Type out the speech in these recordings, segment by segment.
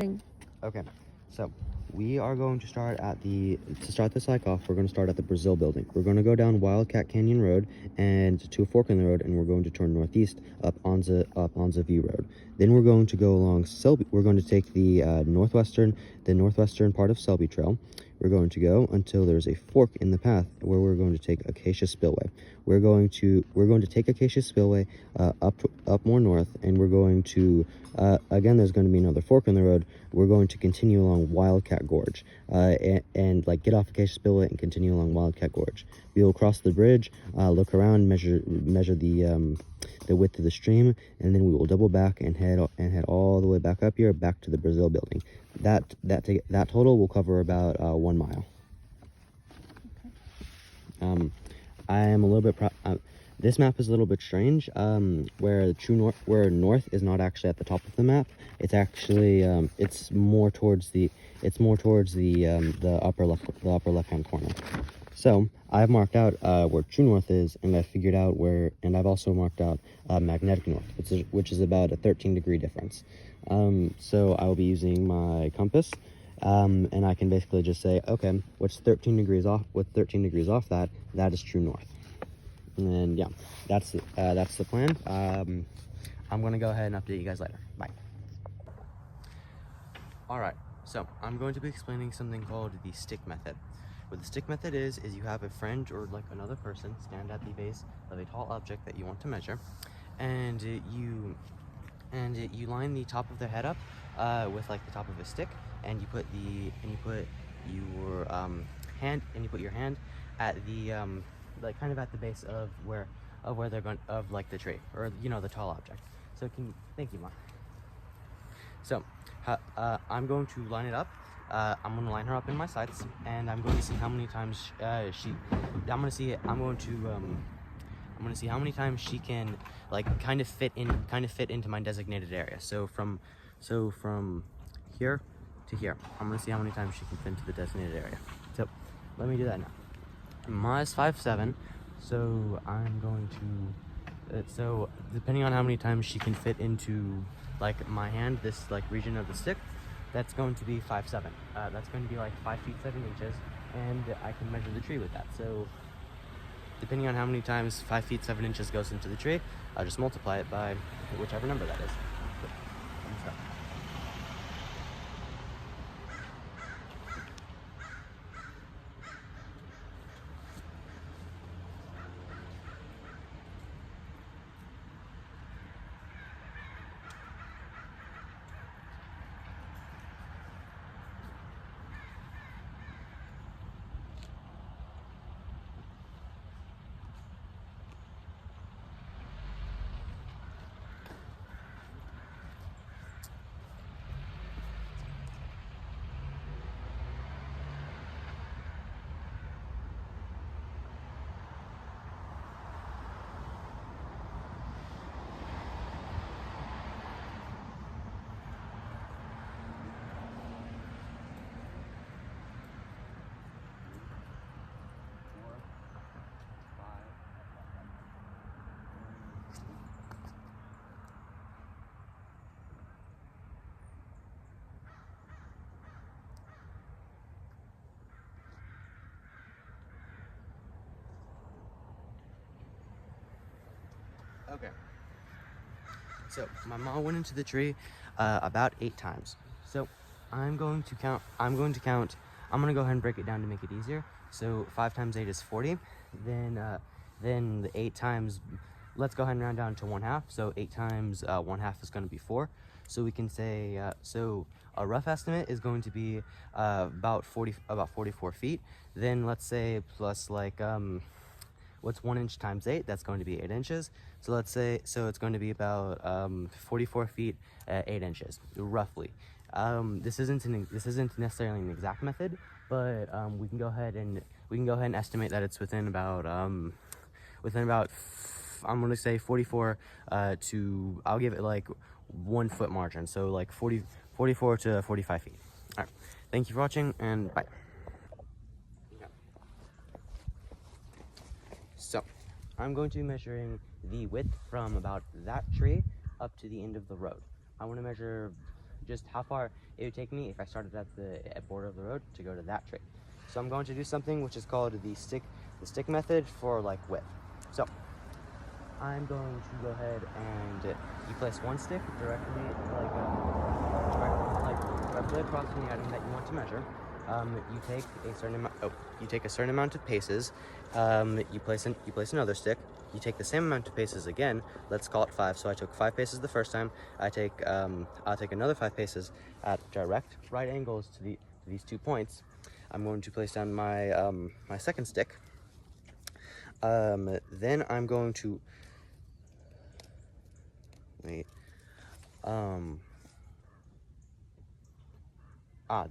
Okay, so we are going to start to start this hike off, we're going to start at the Brazil building. We're going to go down Wildcat Canyon Road and to a fork in the road, and we're going to turn northeast up on View Road. Then we're going to go along Selby. We're going to take the northwestern part of Selby Trail. We're going to go until there's a fork in the path where we're going to take Acacia Spillway. We're going to take Acacia Spillway up more north, and we're going to again, there's going to be another fork in the road. We're going to continue along Wildcat Gorge and like get off Acacia Spillway and continue along Wildcat Gorge. We will cross the bridge, look around, measure the width of the stream, and then we will double back and head all the way back up here, back to the Brazil building. That total will cover about 1 mile. Okay. I am a little bit this map is a little bit strange, where north is not actually at the top of the map. It's actually it's more towards the upper left hand corner. So I've marked out where true north is, and I figured out and I've also marked out magnetic north, which is about a 13-degree difference. So I will be using my compass, and I can basically just say, okay, what's 13 degrees off? With 13 degrees off that is true north. And yeah, that's the plan. I'm gonna go ahead and update you guys later. Bye. Alright, so I'm going to be explaining something called the stick method. What the stick method is you have a friend or like another person stand at the base of a tall object that you want to measure, and you line the top of their head up with like the top of a stick, and you put your hand at the like kind of at the base of where they're going, of like the tree, or the tall object. So thank you, Mom. So I'm going to line it up. I'm going to line her up in my sights, and I'm going to see how many times I'm going to see how many times she can like kind of fit into my designated area. So from here to here, I'm going to see how many times she can fit into the designated area. So let me do that now. Ma is 5'7", so I'm going to so depending on how many times she can fit into like my hand, this like region of the stick, that's going to be 5'7". That's going to be like 5 feet 7 inches, and I can measure the tree with that. So depending on how many times 5 feet 7 inches goes into the tree, I'll just multiply it by whichever number that is. So, okay. So my mom went into the tree about 8 times. So I'm going to count. I'm going to go ahead and break it down to make it easier. So 5 times 8 is 40. Then the 8 times. Let's go ahead and round down to 1/2. So 8 times 1/2 is going to be 4. So we can say so a rough estimate is going to be about 44 feet. Then let's say plus like what's 1 inch times 8? That's going to be 8 inches. So let's say, it's going to be about 44 feet, 8 inches, roughly. This isn't necessarily an exact method, but we can go ahead and estimate that it's within about I'm going to say 44 to, I'll give it like 1 foot margin. So like 44 to 45 feet. All right. Thank you for watching, and bye. So, I'm going to be measuring the width from about that tree up to the end of the road. I want to measure just how far it would take me if I started at the border of the road to go to that tree. So I'm going to do something which is called the stick method for like width. So I'm going to go ahead and you place one stick directly directly across from the item that you want to measure. You take a certain amount. You take a certain amount of paces. You place another stick. You take the same amount of paces again. Let's call it 5. So I took 5 paces the first time. I'll take another 5 paces at direct right angles to these 2 points. I'm going to place down my my second stick. Then I'm going to wait.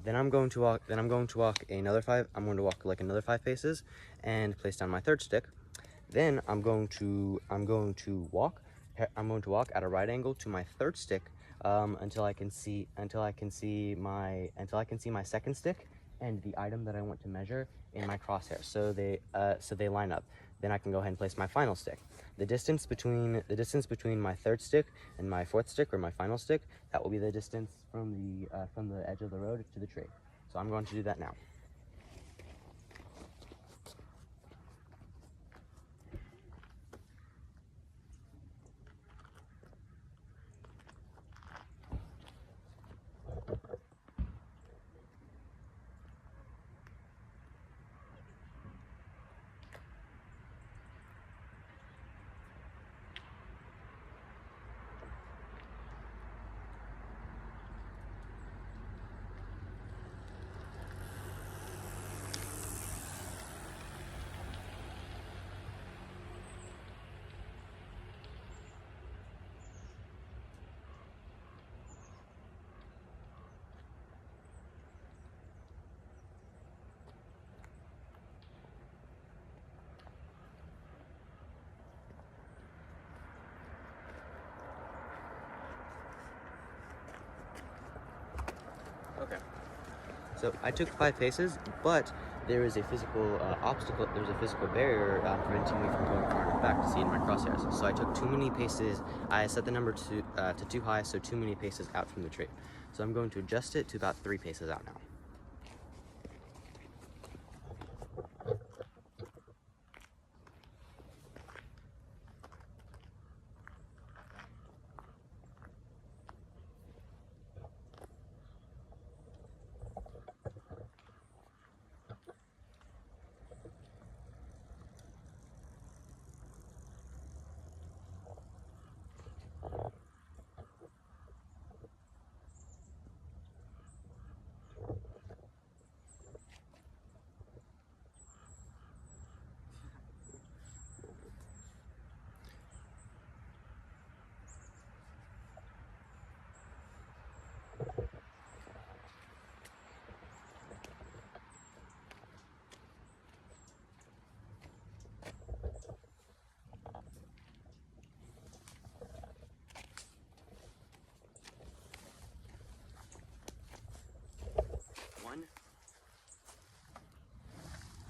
Then I'm going to walk another 5. I'm going to walk like another 5 paces and place down my third stick. Then I'm going to walk at a right angle to my third stick until I can see my second stick and the item that I want to measure in my crosshair. So they line up. Then I can go ahead and place my final stick. The distance between my third stick and my fourth stick, or my final stick, that will be the distance from the edge of the road to the tree. So I'm going to do that now. Okay. So I took 5 paces, but there is a physical obstacle. There's a physical barrier preventing me from going far enough back to see in my crosshairs. So I took too many paces. I set the number to too high, so too many paces out from the tree. So I'm going to adjust it to about 3 paces out now.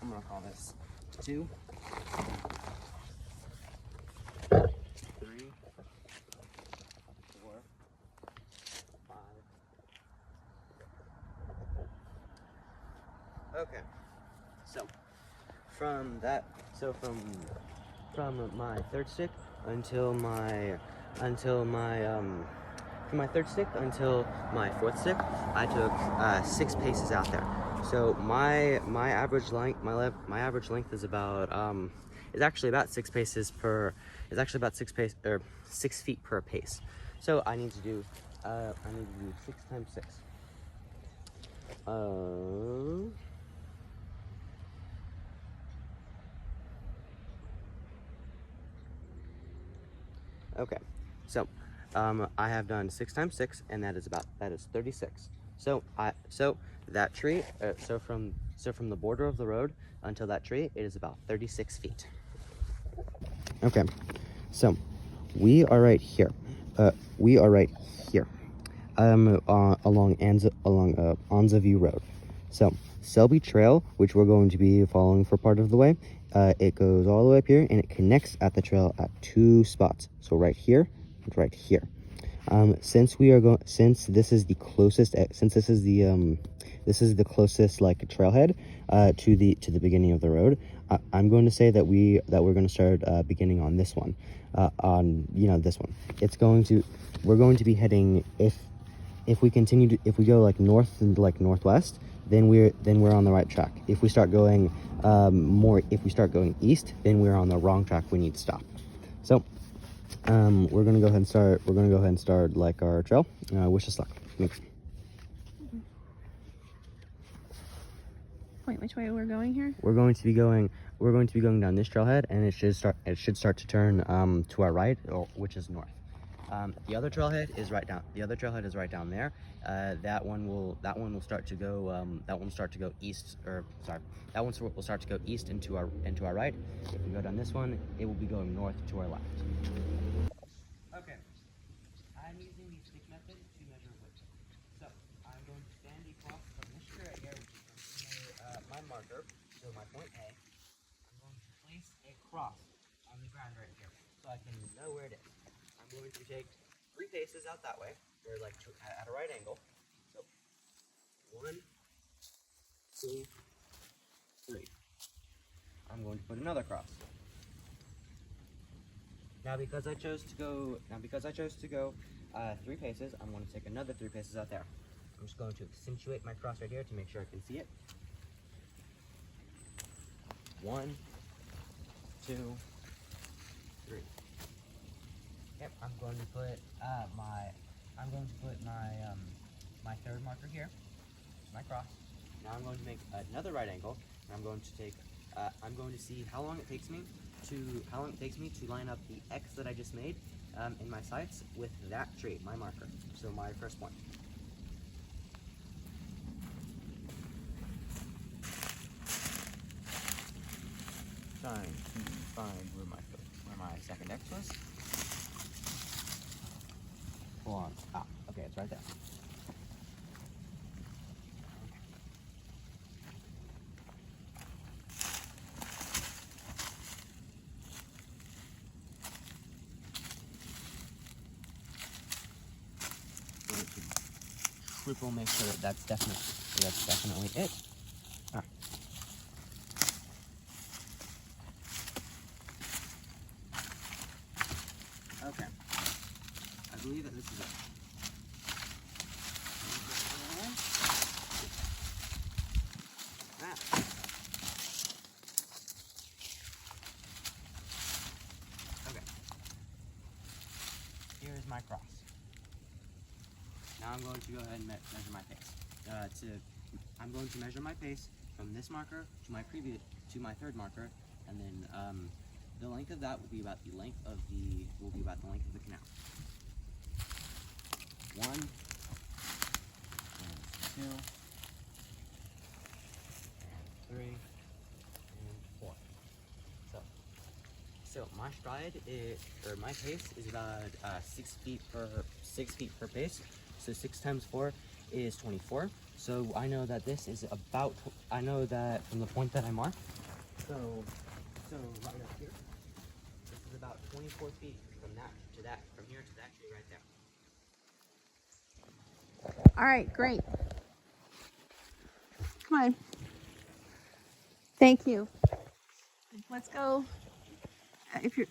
I'm gonna call this 2, 3, 4, 5. Okay. So from my third stick until my from my third stick until my fourth stick, I took 6 paces out there. So my average length is about is actually about 6 paces per. Is actually about 6 feet per pace. So I need to do 6 times 6. Okay, so I have done 6 times 6, and that is 36. So that tree, so from the border of the road until that tree, it is about 36 feet. Okay, so we are right here. Along Anza View Road. So Selby Trail, which we're going to be following for part of the way, it goes all the way up here, and it connects at the trail at 2 spots. So right here and right here. Since this is the closest, this is the closest like trailhead to the beginning of the road. I'm going to say that we're going to start beginning on this one, on this one. We're going to be heading, if we go like north and like northwest, then we're on the right track. If we start going if we start going east, then we're on the wrong track. We need to stop. So we're gonna go ahead and start like our trail. Wish us luck. Thanks. Wait, which way we're going here? We're going to be going down this trailhead, and it should start to turn to our right, which is north. The other trailhead is right down. The other trailhead is right down there. That one will start to go. That one will start to go east, or sorry, that one will start to go east into our right. If we go down this one, it will be going north to our left. Okay, I'm using the stick method to measure width. So I'm going to stand across from this tree right here, which is my marker, so my point A. I'm going to place a cross on the ground right here, so I can know where it is. I'm going to take 3 paces out that way. They're like at a right angle. So 1, 2, 3. I'm going to put another cross. Now because I chose to go 3 paces, I'm going to take another 3 paces out there. I'm just going to accentuate my cross right here to make sure I can see it. 1, 2, 3. Yep, I'm going to put my third marker here, my cross. Now I'm going to make another right angle, and I'm going to take I'm going to see how long it takes me to line up the X that I just made in my sights with that tree, my marker. So my first point. Trying to find where my second X was. Hold on. Ah, okay, it's right there. Going to triple make sure that that's definitely it. Ah. Okay. I believe that this is it. Okay. Here's my cross. Now I'm going to go ahead and measure my pace. I'm going to measure my pace from this marker to my third marker, and then the length of that will be about the length of the canal. 1, and 2, and 3, and 4. So my my pace is about 6 feet per pace. So 6 times 4 is 24. So I know that this is about. I know that from the point that I marked. So right up here, this is about 24 feet from here to that tree right there. All right, great. Come on. Thank you. Let's go. If you're